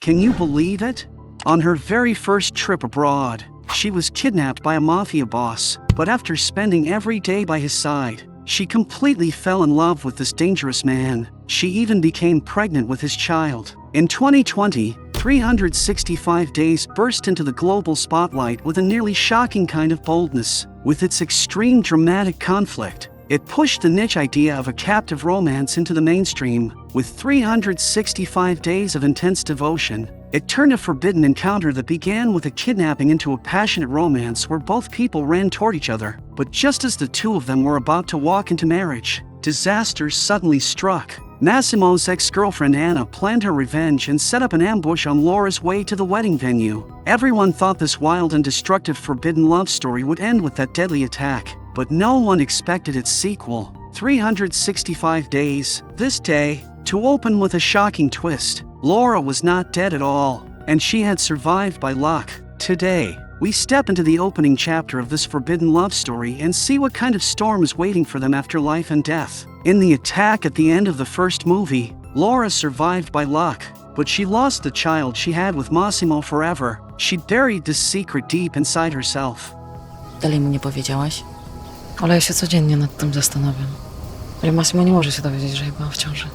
Can you believe it? On her very first trip abroad, she was kidnapped by a mafia boss, but after spending every day by his side, she completely fell in love with this dangerous man. She even became pregnant with his child. In 2020, 365 Days burst into the global spotlight with a nearly shocking kind of boldness. With its extreme dramatic conflict, it pushed the niche idea of a captive romance into the mainstream. With 365 days of intense devotion, it turned a forbidden encounter that began with a kidnapping into a passionate romance where both people ran toward each other. But just as the two of them were about to walk into marriage, disaster suddenly struck. Massimo's ex-girlfriend Anna planned her revenge and set up an ambush on Laura's way to the wedding venue. Everyone thought this wild and destructive forbidden love story would end with that deadly attack, but no one expected its sequel, 365 Days. This day, to open with a shocking twist, Laura was not dead at all, and she had survived by luck. Today, we step into the opening chapter of this forbidden love story and see what kind of storm is waiting for them after life and death. In the attack at the end of the first movie, Laura survived by luck, but she lost the child she had with Massimo forever. She buried this secret deep inside herself. Dalej mi nie powiedziałaś, ale ja się codziennie nad tym zastanawiam. Ale Massimo nie może się dowiedzieć, że ja byłam w ciąży.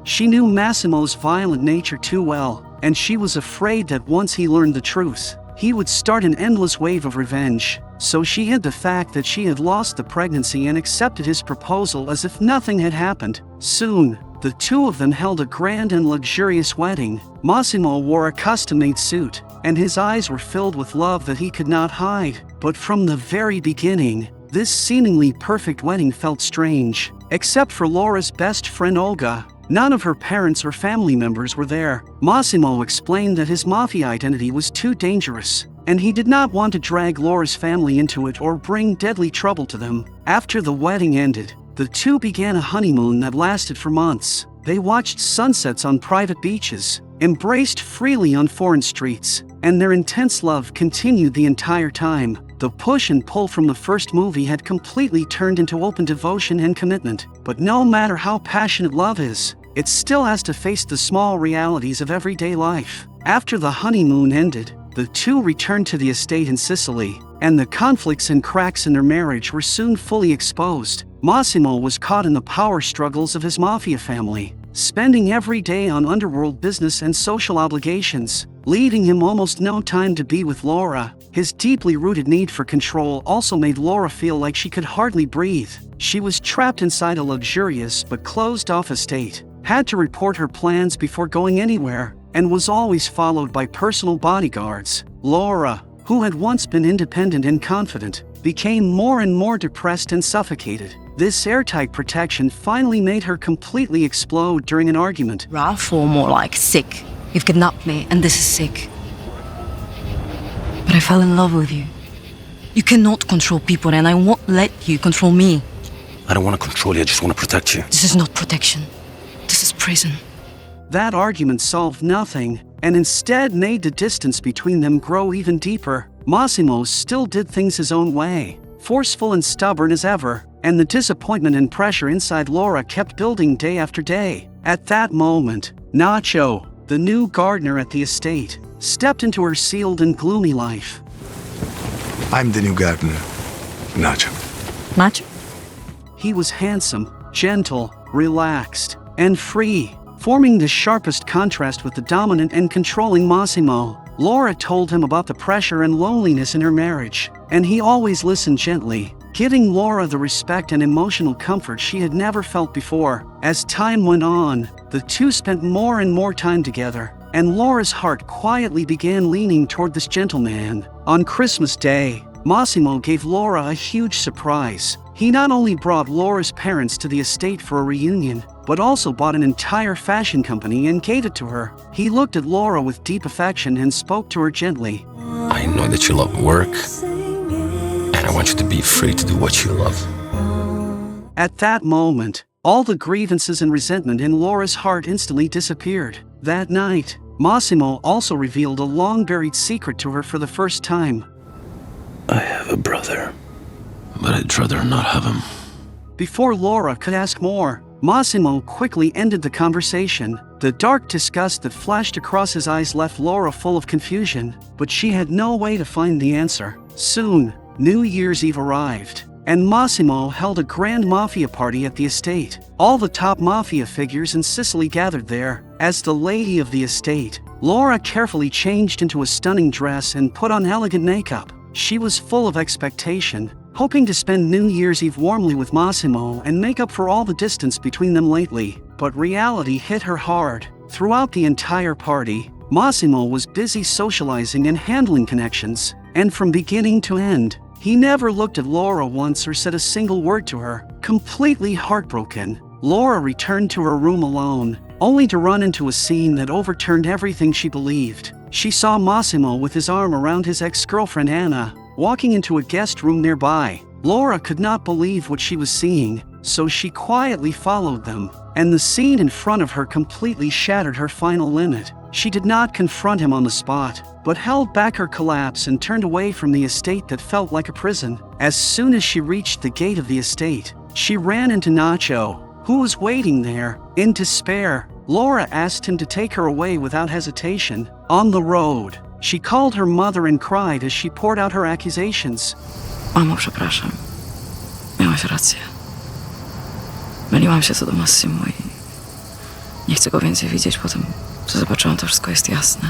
She knew Massimo's violent nature too well, and she was afraid that once he learned the truth, he would start an endless wave of revenge. So she hid the fact that she had lost the pregnancy and accepted his proposal as if nothing had happened. Soon, the two of them held a grand and luxurious wedding. Massimo wore a custom-made suit, and his eyes were filled with love that he could not hide. But from the very beginning, this seemingly perfect wedding felt strange. Except for Laura's best friend Olga, none of her parents or family members were there. Massimo explained that his mafia identity was too dangerous, and he did not want to drag Laura's family into it or bring deadly trouble to them. After the wedding ended, the two began a honeymoon that lasted for months. They watched sunsets on private beaches, embraced freely on foreign streets, and their intense love continued the entire time. The push and pull from the first movie had completely turned into open devotion and commitment. But no matter how passionate love is, it still has to face the small realities of everyday life. After the honeymoon ended, the two returned to the estate in Sicily, and the conflicts and cracks in their marriage were soon fully exposed. Massimo was caught in the power struggles of his mafia family, spending every day on underworld business and social obligations, leaving him almost no time to be with Laura. His deeply rooted need for control also made Laura feel like she could hardly breathe. She was trapped inside a luxurious but closed-off estate, had to report her plans before going anywhere, and was always followed by personal bodyguards. Laura, who had once been independent and confident, became more and more depressed and suffocated. This airtight protection finally made her completely explode during an argument. Rough or more like sick. You've kidnapped me, and this is sick. But I fell in love with you. You cannot control people, and I won't let you control me. I don't want to control you, I just want to protect you. This is not protection. This is prison. That argument solved nothing, and instead made the distance between them grow even deeper. Massimo still did things his own way, forceful and stubborn as ever, and the disappointment and pressure inside Laura kept building day after day. At that moment, Nacho, the new gardener at the estate, stepped into her sealed and gloomy life. I'm the new gardener, Nacho. Nacho? He was handsome, gentle, relaxed, and free, forming the sharpest contrast with the dominant and controlling Massimo. Laura told him about the pressure and loneliness in her marriage, and he always listened gently, giving Laura the respect and emotional comfort she had never felt before. As time went on, the two spent more and more time together, and Laura's heart quietly began leaning toward this gentleman. On Christmas Day, Massimo gave Laura a huge surprise. He not only brought Laura's parents to the estate for a reunion, but also bought an entire fashion company and gave it to her. He looked at Laura with deep affection and spoke to her gently. I know that you love work, and I want you to be free to do what you love. At that moment, all the grievances and resentment in Laura's heart instantly disappeared. That night, Massimo also revealed a long-buried secret to her for the first time. I have a brother, but I'd rather not have him. Before Laura could ask more, Massimo quickly ended the conversation. The dark disgust that flashed across his eyes left Laura full of confusion, but she had no way to find the answer. Soon, New Year's Eve arrived, and Massimo held a grand mafia party at the estate. All the top mafia figures in Sicily gathered there. As the lady of the estate, Laura carefully changed into a stunning dress and put on elegant makeup. She was full of expectation, hoping to spend New Year's Eve warmly with Massimo and make up for all the distance between them lately. But reality hit her hard. Throughout the entire party, Massimo was busy socializing and handling connections, and from beginning to end, he never looked at Laura once or said a single word to her. Completely heartbroken, Laura returned to her room alone, only to run into a scene that overturned everything she believed. She saw Massimo with his arm around his ex-girlfriend Anna, walking into a guest room nearby. Laura could not believe what she was seeing, so she quietly followed them, and the scene in front of her completely shattered her final limit. She did not confront him on the spot, but held back her collapse and turned away from the estate that felt like a prison. As soon as she reached the gate of the estate, she ran into Nacho, who was waiting there. In despair, Laura asked him to take her away without hesitation. On the road, she called her mother and cried as she poured out her accusations. Mamo, przepraszam. Miałaś rację. Myliłam się co do Massimo i nie chcę go więcej widzieć po tym, co zobaczyłam, to wszystko jest jasne.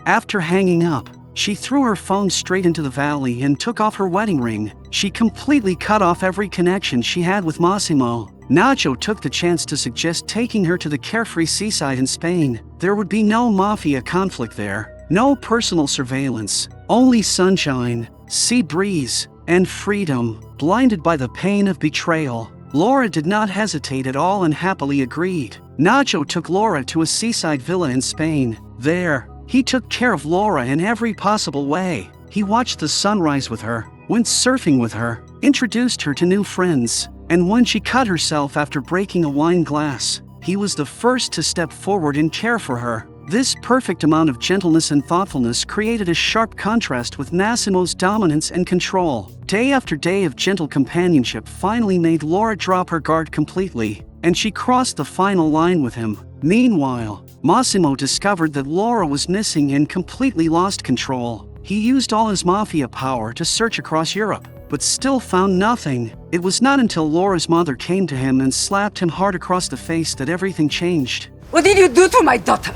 After hanging up, she threw her phone straight into the valley and took off her wedding ring. She completely cut off every connection she had with Massimo. Nacho took the chance to suggest taking her to the carefree seaside in Spain. There would be no mafia conflict there, no personal surveillance, only sunshine, sea breeze, and freedom. Blinded by the pain of betrayal, Laura did not hesitate at all and happily agreed. Nacho took Laura to a seaside villa in Spain. There, he took care of Laura in every possible way. He watched the sunrise with her, went surfing with her, introduced her to new friends, and when she cut herself after breaking a wine glass, he was the first to step forward and care for her. This perfect amount of gentleness and thoughtfulness created a sharp contrast with Massimo's dominance and control. Day after day of gentle companionship finally made Laura drop her guard completely, and she crossed the final line with him. Meanwhile, Massimo discovered that Laura was missing and completely lost control. He used all his mafia power to search across Europe, but still found nothing. It was not until Laura's mother came to him and slapped him hard across the face that everything changed. What did you do to my daughter?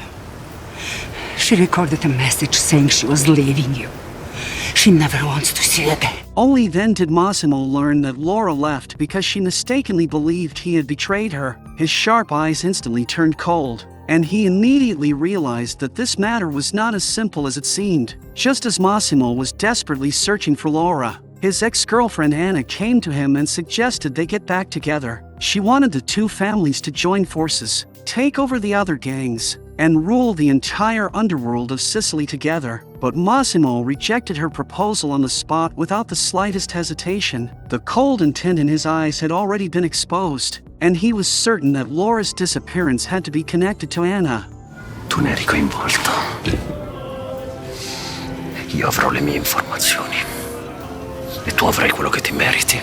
She recorded a message saying she was leaving you. She never wants to see you again. Only then did Massimo learn that Laura left because she mistakenly believed he had betrayed her. His sharp eyes instantly turned cold, and he immediately realized that this matter was not as simple as it seemed. Just as Massimo was desperately searching for Laura, his ex-girlfriend Anna came to him and suggested they get back together. She wanted the two families to join forces, take over the other gangs, and rule the entire underworld of Sicily together. But Massimo rejected her proposal on the spot without the slightest hesitation. The cold intent in his eyes had already been exposed, and he was certain that Laura's disappearance had to be connected to Anna. Tu ne eri coinvolto. Io avrò le mie informazioni. E tu avrai quello che ti meriti.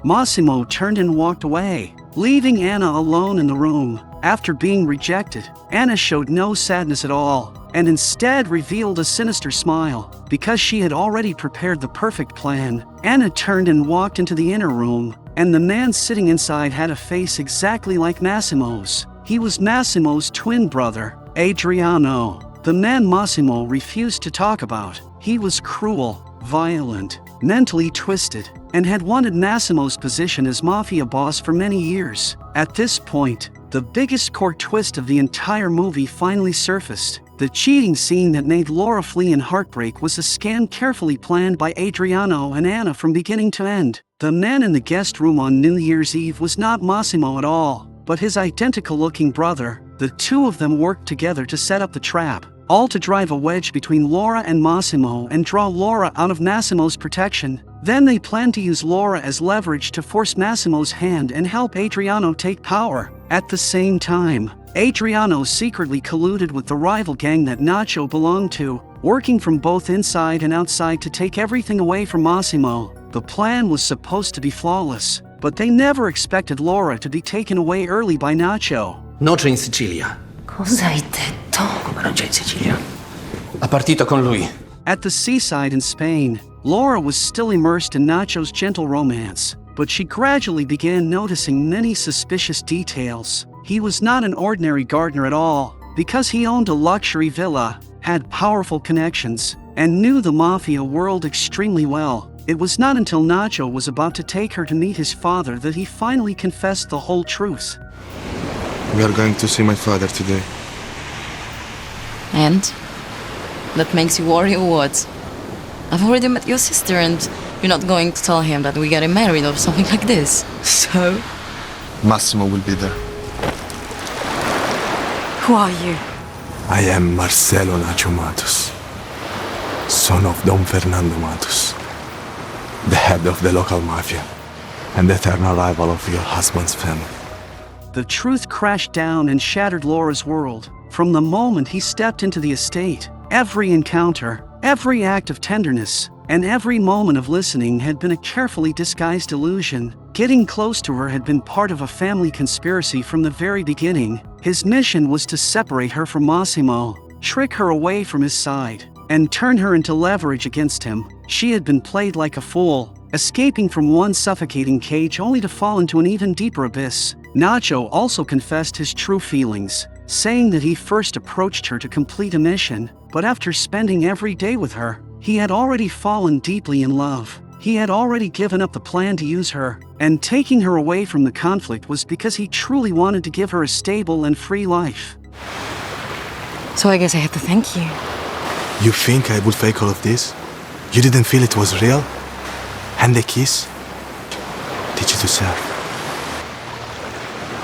Massimo turned and walked away, leaving Anna alone in the room. After being rejected, Anna showed no sadness at all, and instead revealed a sinister smile. Because she had already prepared the perfect plan, Anna turned and walked into the inner room, and the man sitting inside had a face exactly like Massimo's. He was Massimo's twin brother, Adriano, the man Massimo refused to talk about. He was cruel, violent, mentally twisted, and had wanted Massimo's position as mafia boss for many years. At this point, the biggest court twist of the entire movie finally surfaced. The cheating scene that made Laura flee in heartbreak was a scam carefully planned by Adriano and Anna from beginning to end. The man in the guest room on New Year's Eve was not Massimo at all, but his identical-looking brother. The two of them worked together to set up the trap, all to drive a wedge between Laura and Massimo and draw Laura out of Massimo's protection. Then they planned to use Laura as leverage to force Massimo's hand and help Adriano take power. At the same time, Adriano secretly colluded with the rival gang that Nacho belonged to, working from both inside and outside to take everything away from Massimo. The plan was supposed to be flawless, but they never expected Laura to be taken away early by Nacho. Non c'è in Sicilia. Cosa hai detto? Come non c'è in Sicilia? Ha partito con lui. At the seaside in Spain, Laura was still immersed in Nacho's gentle romance, but she gradually began noticing many suspicious details. He was not an ordinary gardener at all, because he owned a luxury villa, had powerful connections, and knew the mafia world extremely well. It was not until Nacho was about to take her to meet his father that he finally confessed the whole truth. We are going to see my father today. And? That makes you worry or what? I've already met your sister and you're not going to tell him that we're getting married or something like this. So? Massimo will be there. Who are you? I am Marcelo Nacho Matos, son of Don Fernando Matos, the head of the local mafia, and the eternal rival of your husband's family. The truth crashed down and shattered Laura's world. From the moment he stepped into the estate, every encounter, every act of tenderness, and every moment of listening had been a carefully disguised illusion. Getting close to her had been part of a family conspiracy from the very beginning. His mission was to separate her from Massimo, trick her away from his side, and turn her into leverage against him. She had been played like a fool, escaping from one suffocating cage only to fall into an even deeper abyss. Nacho also confessed his true feelings, saying that he first approached her to complete a mission, but after spending every day with her, he had already fallen deeply in love. He had already given up the plan to use her, and taking her away from the conflict was because he truly wanted to give her a stable and free life. So I guess I have to thank you. You think I would fake all of this? You didn't feel it was real? And the kiss? Did you deserve?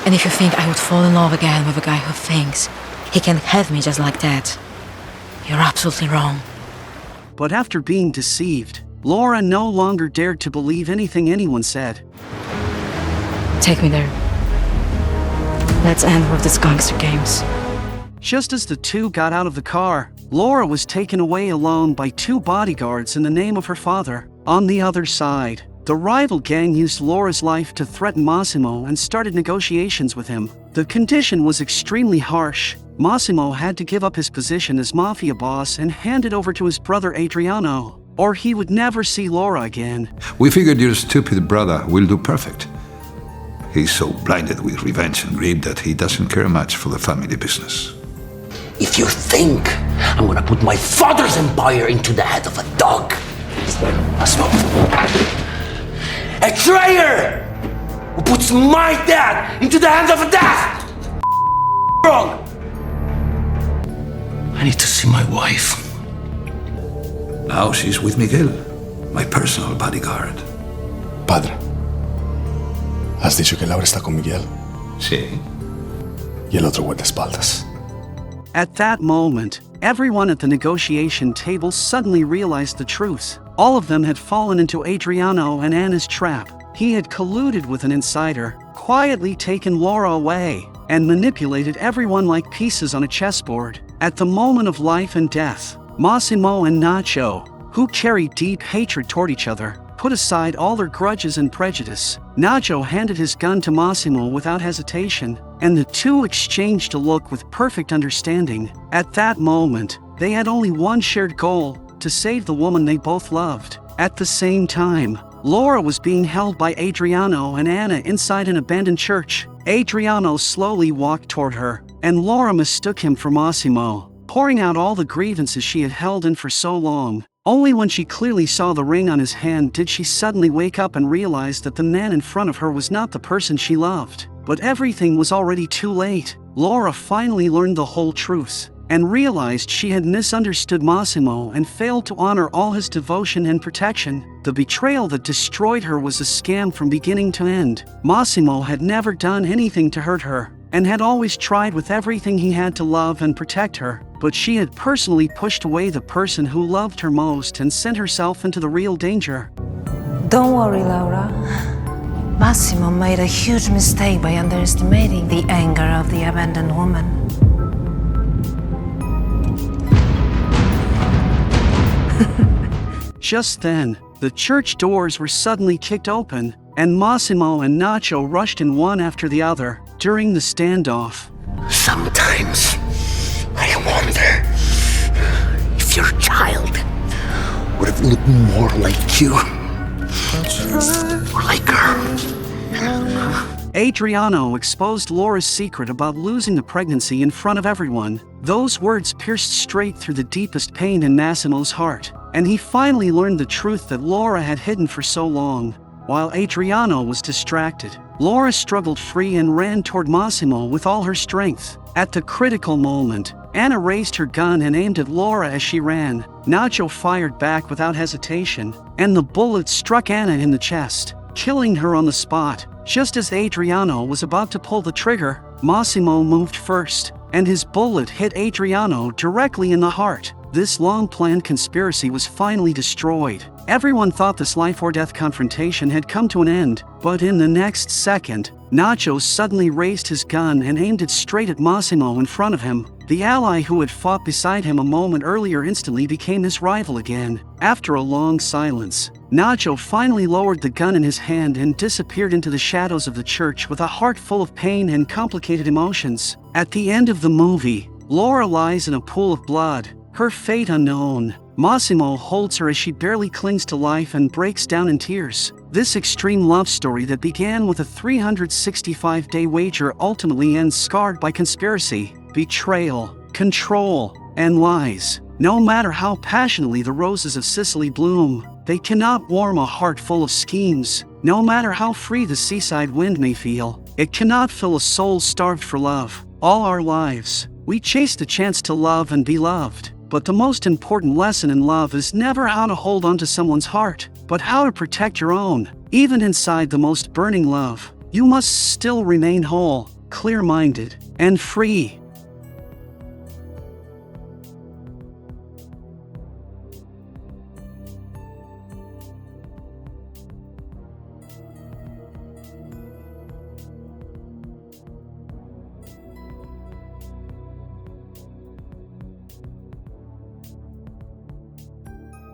And if you think I would fall in love again with a guy who thinks he can have me just like that, you're absolutely wrong. But after being deceived, Laura no longer dared to believe anything anyone said. Take me there. Let's end with these gangster games. Just as the two got out of the car, Laura was taken away alone by two bodyguards in the name of her father. On the other side, the rival gang used Laura's life to threaten Massimo and started negotiations with him. The condition was extremely harsh. Massimo had to give up his position as mafia boss and hand it over to his brother Adriano, or he would never see Laura again. We figured your stupid brother will do perfect. He's so blinded with revenge and greed that he doesn't care much for the family business. If you think I'm gonna put my father's empire into the head of a dog, Massimo, a traitor who puts my dad into the hands of a dad, wrong. I need to see my wife. Now she's with Miguel, my personal bodyguard. Padre, has dicho que Laura está con Miguel Sí. y el otro guardaespaldas. At that moment, everyone at the negotiation table suddenly realized the truth. All of them had fallen into Adriano and Anna's trap. He had colluded with an insider, quietly taken Laura away, and manipulated everyone like pieces on a chessboard. At the moment of life and death, Massimo and Nacho, who carried deep hatred toward each other, put aside all their grudges and prejudice. Nacho handed his gun to Massimo without hesitation, and the two exchanged a look with perfect understanding. At that moment, they had only one shared goal: to save the woman they both loved. At the same time, Laura was being held by Adriano and Anna inside an abandoned church. Adriano slowly walked toward her, and Laura mistook him for Massimo, pouring out all the grievances she had held in for so long. Only when she clearly saw the ring on his hand did she suddenly wake up and realize that the man in front of her was not the person she loved. But everything was already too late. Laura finally learned the whole truth, and realized she had misunderstood Massimo and failed to honor all his devotion and protection. The betrayal that destroyed her was a scam from beginning to end. Massimo had never done anything to hurt her, and had always tried with everything he had to love and protect her. But she had personally pushed away the person who loved her most and sent herself into the real danger. Don't worry, Laura. Massimo made a huge mistake by underestimating the anger of the abandoned woman. Just then, the church doors were suddenly kicked open, and Massimo and Nacho rushed in one after the other during the standoff. Sometimes I wonder if your child would have looked more like you or like her. Adriano exposed Laura's secret about losing the pregnancy in front of everyone. Those words pierced straight through the deepest pain in Massimo's heart, and he finally learned the truth that Laura had hidden for so long. While Adriano was distracted, Laura struggled free and ran toward Massimo with all her strength. At the critical moment, Anna raised her gun and aimed at Laura as she ran. Nacho fired back without hesitation, and the bullet struck Anna in the chest, killing her on the spot. Just as Adriano was about to pull the trigger, Massimo moved first, and his bullet hit Adriano directly in the heart. This long-planned conspiracy was finally destroyed. Everyone thought this life-or-death confrontation had come to an end, but in the next second, Nacho suddenly raised his gun and aimed it straight at Massimo in front of him. The ally who had fought beside him a moment earlier instantly became his rival again. After a long silence, Nacho finally lowered the gun in his hand and disappeared into the shadows of the church with a heart full of pain and complicated emotions. At the end of the movie, Laura lies in a pool of blood, her fate unknown. Massimo holds her as she barely clings to life and breaks down in tears. This extreme love story that began with a 365-day wager ultimately ends scarred by conspiracy, betrayal, control, and lies. No matter how passionately the roses of Sicily bloom, they cannot warm a heart full of schemes. No matter how free the seaside wind may feel, it cannot fill a soul starved for love. All our lives, we chase the chance to love and be loved. But the most important lesson in love is never how to hold on to someone's heart, but how to protect your own. Even inside the most burning love, you must still remain whole, clear-minded, and free.